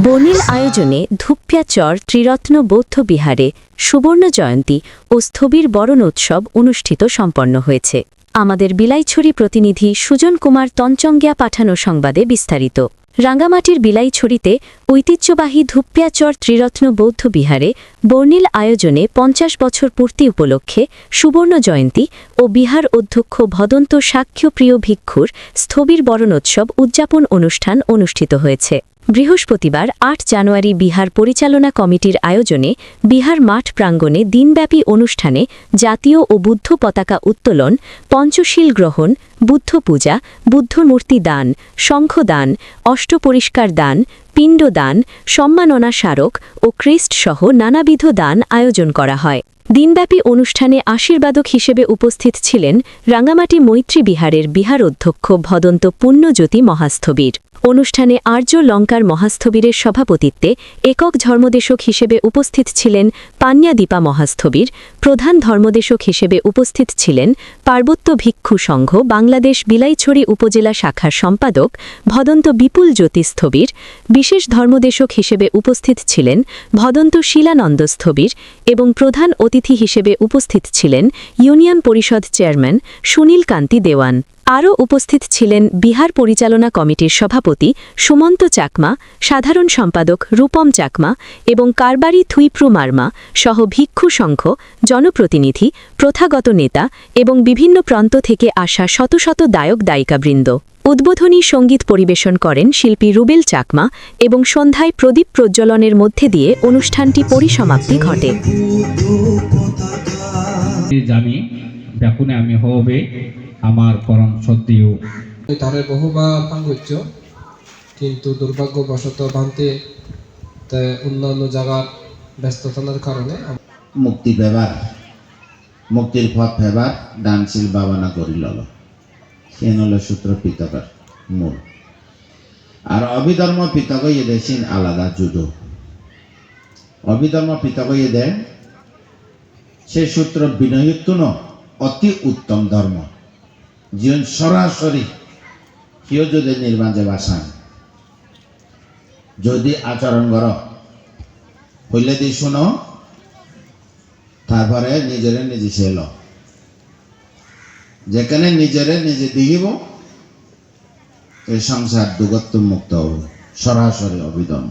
বর্ণিল আয়োজনে ধুপ্পিয়াচর ত্রিরত্ন বৌদ্ধ বিহারে সুবর্ণ জয়ন্তী ও স্থবির বরণ উৎসব অনুষ্ঠিত সম্পন্ন হয়েছে। আমাদের বিলাইছড়ি প্রতিনিধি সুজন কুমার তঞ্চঙ্গিয়া পাঠানো সংবাদে বিস্তারিত। রাঙ্গামাটির বিলাইছড়িতে ঐতিহ্যবাহী ধুপ্পিয়াচর ত্রিরত্ন বৌদ্ধ বিহারে বর্ণিল আয়োজনে ৫০ বছর পূর্তি উপলক্ষে সুবর্ণ জয়ন্তী ও বিহার অধ্যক্ষ ভদন্ত সাক্ষ্যপ্রিয় ভিক্ষুর স্থবির বরণোৎসব উদযাপন অনুষ্ঠান অনুষ্ঠিত হয়েছে। বৃহস্পতিবার ৮ জানুয়ারি বিহার পরিচালনা কমিটির আয়োজনে বিহার মাঠ প্রাঙ্গণে দিনব্যাপী অনুষ্ঠানে জাতীয় ও বুদ্ধ পতাকা উত্তোলন, পঞ্চশীল গ্রহণ, বুদ্ধ পূজা, বুদ্ধমূর্তি দান, শঙ্খদান, অষ্টপরিষ্কার দান, পিণ্ডদান, সম্মাননা স্মারক ও ক্রেস্ট সহ নানাবিধ দান আয়োজন করা হয়। দিনব্যাপী অনুষ্ঠানে আশীর্বাদক হিসেবে উপস্থিত ছিলেন রাঙ্গামাটি মৈত্রী বিহারের বিহার অধ্যক্ষ ভদন্ত পুণ্যজ্যোতি মহাস্থবির। অনুষ্ঠানে আর্য লঙ্কার মহাস্থবিরের সভাপতিত্বে একক ধর্মদেশক হিসেবে উপস্থিত ছিলেন পান্যাদীপা মহাস্থবির। প্রধান ধর্মদেশক হিসেবে উপস্থিত ছিলেন পার্বত্য ভিক্ষু সংঘ বাংলাদেশ বিলাইছড়ি উপজেলা শাখার সম্পাদক ভদন্ত বিপুল জ্যোতি স্থবির। বিশেষ ধর্মদেশক হিসেবে উপস্থিত ছিলেন ভদন্ত শিলানন্দ স্থবির এবং প্রধান অতিথি হিসেবে উপস্থিত ছিলেন ইউনিয়ন পরিষদ চেয়ারম্যান সুনীল কান্তি দেওয়ান। আরও উপস্থিত ছিলেন বিহার পরিচালনা কমিটির সভাপতি সুমন্ত চাকমা, সাধারণ সম্পাদক রূপম চাকমা এবং কারবারি থুইপ্রু মার্মা সহ ভিক্ষু সংঘ, জনপ্রতিনিধি, প্রথাগত নেতা এবং বিভিন্ন প্রান্ত থেকে আসা শত শত দায়ক দায়িকাবৃন্দ। উদ্বোধনী সঙ্গীত পরিবেশন করেন শিল্পী রুবেল চাকমা এবং সন্ধ্যায় প্রদীপ প্রজ্বলনের মধ্যে দিয়ে অনুষ্ঠানটি পরিসমাপ্তি ঘটে। জানি ব্যাকুনে আমি হবে আমার পরম সত্যিও ধারে বহুবার পাঙ্গুচ্য কিন্তু দুর্ভাগ্যবশত ভান্তে অন্যান্য জায়গার ব্যস্ততার কারণে মুক্তি পেবার মুক্তির পথ পেবার দানশীল বাবানা করি লল সেন হল সূত্র পিতকের মূল। আর অভিধর্ম পিতক ইয়ে সিন আলাদা জুদো অভিধর্ম পিতক ইয়ে দে সে সূত্র বিনয়ুক্ত অতি উত্তম ধর্ম জীবন সরাসরি কেউ যদি নির্বাচে বাসান যদি আচরণ কর হইলে দি শুনো তারপরে নিজেরে নিজে সেল যেখানে নিজেরে নিজে দেখিব এই সংসার দুগত্ব মুক্ত হবে সরাসরি অভিধর্ম।